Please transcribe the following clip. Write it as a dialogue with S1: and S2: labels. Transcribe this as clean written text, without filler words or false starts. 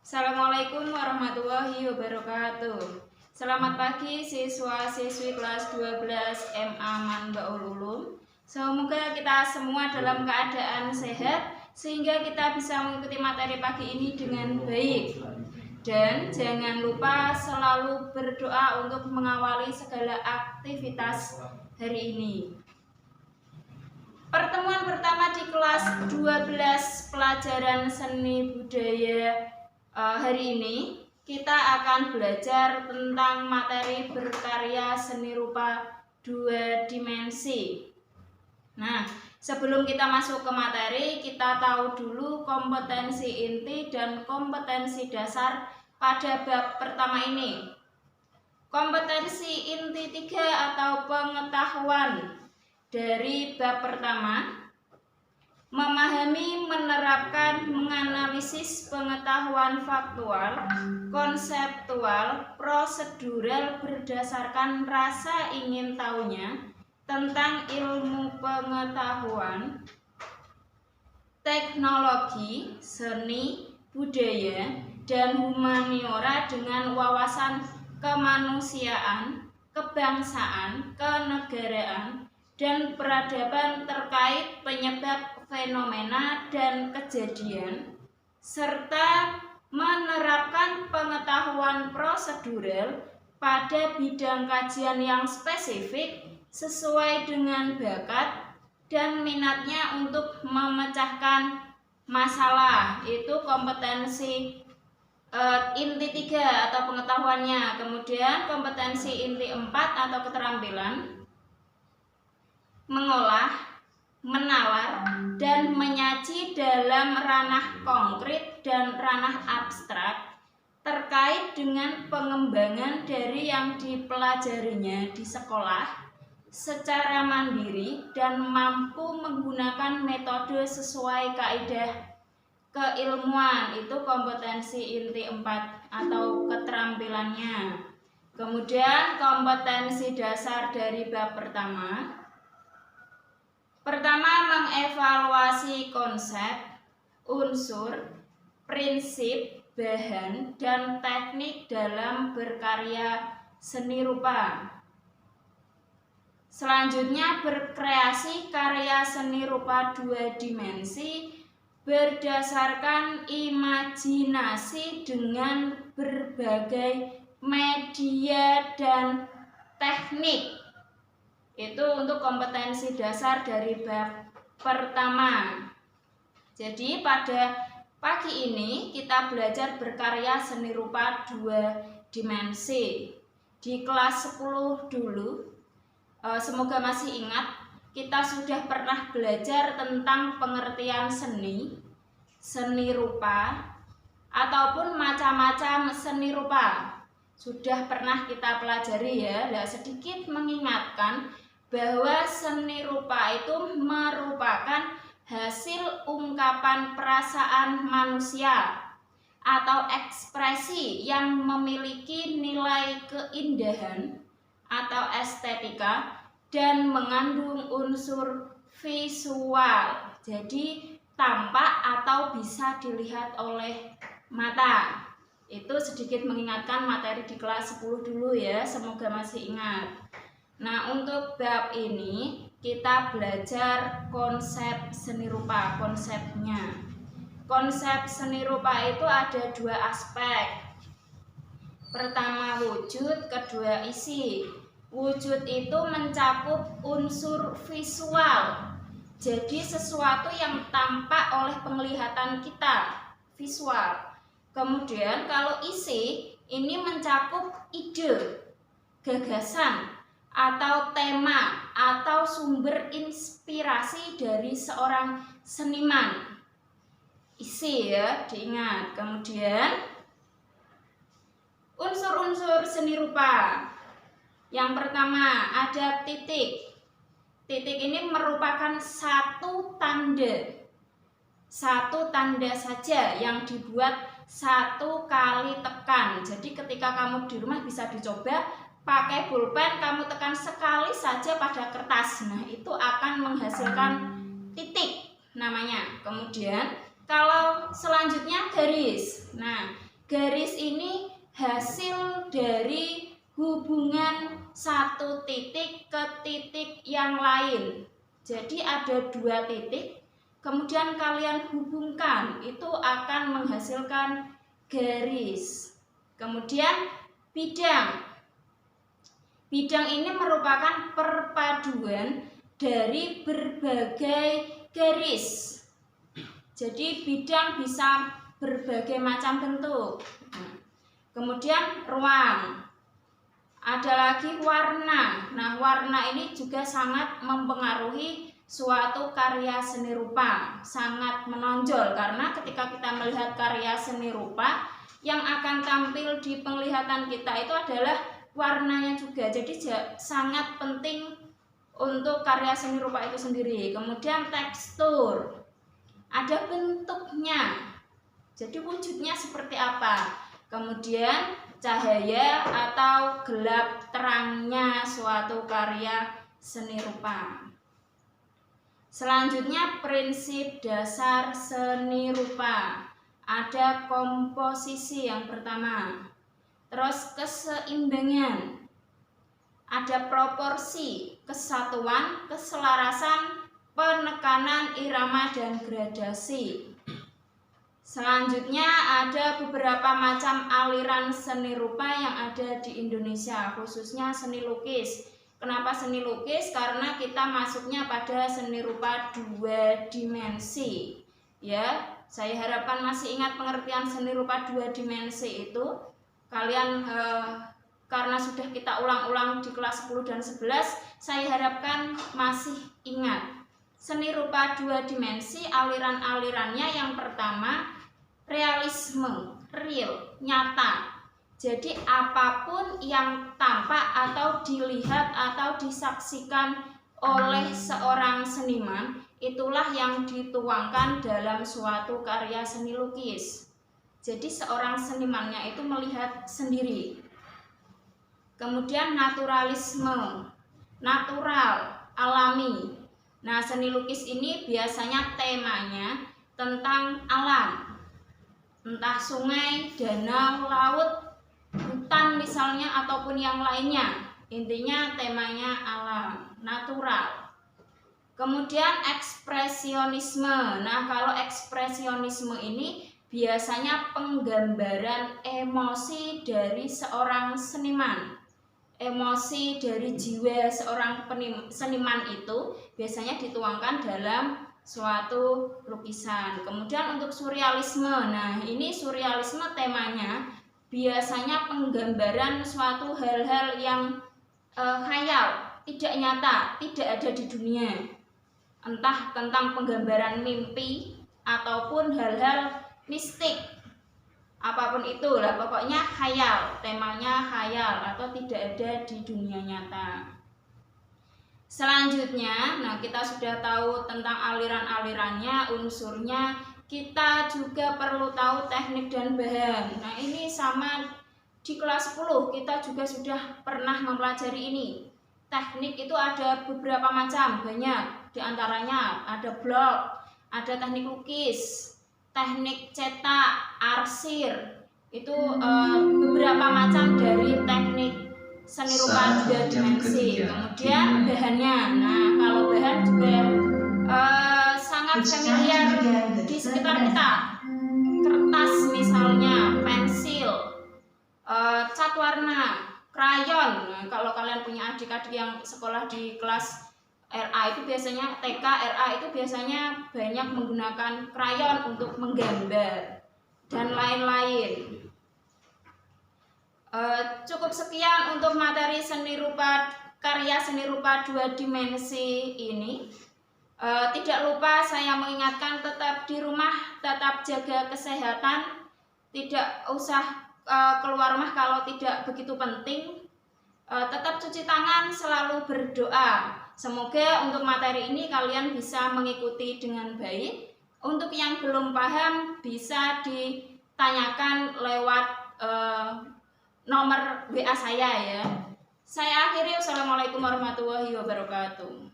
S1: Assalamualaikum warahmatullahi wabarakatuh. Selamat pagi siswa-siswi kelas 12 MA Manbaul Ulum. Semoga kita semua dalam keadaan sehat sehingga kita bisa mengikuti materi pagi ini dengan baik. Dan jangan lupa selalu berdoa untuk mengawali segala aktivitas hari ini. Pertemuan pertama di kelas 12 pelajaran seni budaya hari ini kita akan belajar tentang materi berkarya seni rupa 2 dimensi. Nah, sebelum kita masuk ke materi, kita tahu dulu kompetensi inti dan kompetensi dasar pada bab pertama ini. Kompetensi inti 3 atau pengetahuan dari bab pertama, memahami, menerapkan, menganalisis pengetahuan faktual, konseptual, prosedural berdasarkan rasa ingin tahunya tentang ilmu pengetahuan, teknologi, seni, budaya, dan humaniora dengan wawasan kemanusiaan, kebangsaan, kenegaraan, dan peradaban terkait penyebab fenomena dan kejadian, serta menerapkan pengetahuan prosedural pada bidang kajian yang spesifik sesuai dengan bakat dan minatnya untuk memecahkan masalah. Itu kompetensi inti 3 atau pengetahuannya. Kemudian kompetensi inti 4 atau keterampilan, mengolah, menalar, dan menyaji dalam ranah konkret dan ranah abstrak terkait dengan pengembangan dari yang dipelajarinya di sekolah secara mandiri dan mampu menggunakan metode sesuai kaidah keilmuan. Itu kompetensi inti 4 atau keterampilannya. Kemudian kompetensi dasar dari bab pertama. Pertama, mengevaluasi konsep, unsur, prinsip, bahan, dan teknik dalam berkarya seni rupa. Selanjutnya, berkreasi karya seni rupa 2 dimensi berdasarkan imajinasi dengan berbagai media dan teknik. Itu untuk kompetensi dasar dari bab pertama. Jadi pada pagi ini kita belajar berkarya seni rupa 2 dimensi. Di kelas 10 dulu, semoga masih ingat, kita sudah pernah belajar tentang pengertian seni, seni rupa, ataupun macam-macam seni rupa. Sudah pernah kita pelajari ya. Nah, sedikit mengingatkan bahwa seni rupa itu merupakan hasil ungkapan perasaan manusia atau ekspresi yang memiliki nilai keindahan atau estetika dan mengandung unsur visual. Jadi tampak atau bisa dilihat oleh mata. Itu sedikit mengingatkan materi di kelas 10 dulu ya, semoga masih ingat. Nah, untuk bab ini kita belajar konsep seni rupa, konsepnya. Konsep seni rupa itu ada 2 aspek. Pertama wujud, kedua isi. Wujud itu mencakup unsur visual. Jadi sesuatu yang tampak oleh penglihatan kita, visual. Kemudian kalau isi ini mencakup ide, gagasan, atau tema, atau sumber inspirasi dari seorang seniman. Isi ya, diingat. Kemudian unsur-unsur seni rupa. Yang pertama ada titik. Titik ini merupakan satu tanda saja yang dibuat 1 kali tekan. Jadi ketika kamu di rumah bisa dicoba pakai pulpen, kamu tekan sekali saja pada kertas. Nah, itu akan menghasilkan titik namanya. Kemudian kalau selanjutnya garis. Nah, Garis ini hasil dari hubungan satu titik ke titik yang lain. Jadi ada dua titik, kemudian kalian hubungkan, itu akan menghasilkan garis. Kemudian bidang. Bidang ini merupakan perpaduan dari berbagai garis. Jadi bidang bisa berbagai macam bentuk. Kemudian ruang. Ada lagi warna. Nah, warna ini juga sangat mempengaruhi suatu karya seni rupa, sangat menonjol karena ketika kita melihat karya seni rupa, yang akan tampil di penglihatan kita itu adalah warnanya juga. Jadi sangat penting untuk karya seni rupa itu sendiri. Kemudian tekstur. Ada bentuknya. Jadi wujudnya seperti apa? Kemudian cahaya atau gelap terangnya suatu karya seni rupa. Selanjutnya prinsip dasar seni rupa. Ada komposisi yang pertama. Terus keseimbangan. Ada proporsi, kesatuan, keselarasan, penekanan irama dan gradasi. Selanjutnya ada beberapa macam aliran seni rupa yang ada di Indonesia, khususnya seni lukis. Kenapa seni lukis? Karena kita masuknya pada seni rupa dua dimensi. Ya, saya harapkan masih ingat pengertian seni rupa dua dimensi itu. Kalian karena sudah kita ulang-ulang di kelas 10 dan 11, saya harapkan masih ingat. Seni rupa dua dimensi, aliran-alirannya yang pertama realisme, real, nyata. Jadi apapun yang tampak atau dilihat atau disaksikan oleh seorang seniman, itulah yang dituangkan dalam suatu karya seni lukis. Jadi seorang senimannya itu melihat sendiri. Kemudian naturalisme, natural, alami. Nah, seni lukis ini biasanya temanya tentang alam. Entah sungai, danau, laut, hutan misalnya ataupun yang lainnya. Intinya temanya alam, natural. Kemudian ekspresionisme. Nah, kalau ekspresionisme ini biasanya penggambaran emosi dari seorang seniman. Emosi dari jiwa seorang seniman itu biasanya dituangkan dalam suatu lukisan. Kemudian untuk surrealisme. Nah, ini surrealisme temanya biasanya penggambaran suatu hal-hal yang khayal, tidak nyata, tidak ada di dunia. Entah tentang penggambaran mimpi ataupun hal-hal mistik. Apapun itulah, pokoknya khayal, temanya khayal atau tidak ada di dunia nyata. Selanjutnya, nah kita sudah tahu tentang aliran-alirannya, unsurnya, kita juga perlu tahu teknik dan bahan. Nah, ini sama di kelas 10 kita juga sudah pernah mempelajari ini. Teknik itu ada beberapa macam, banyak. Di antaranya ada blok, ada teknik lukis, teknik cetak, arsir. Itu beberapa macam dari teknik seni rupa dua dimensi. Kemudian bahannya, nah kalau bahan juga sangat familiar di sekitar kita. Kertas misalnya, pensil, cat warna, krayon. Nah, kalau kalian punya adik-adik yang sekolah di kelas RA itu biasanya TK, RA itu biasanya banyak menggunakan krayon untuk menggambar dan lain-lain. Cukup sekian untuk materi seni rupa, karya seni rupa dua dimensi ini. Tidak lupa saya mengingatkan tetap di rumah, tetap jaga kesehatan, tidak usah keluar rumah kalau tidak begitu penting. Tetap cuci tangan, selalu berdoa. Semoga untuk materi ini kalian bisa mengikuti dengan baik. Untuk yang belum paham bisa ditanyakan lewat nomor WA saya ya. Saya akhiri, wassalamualaikum warahmatullahi wabarakatuh.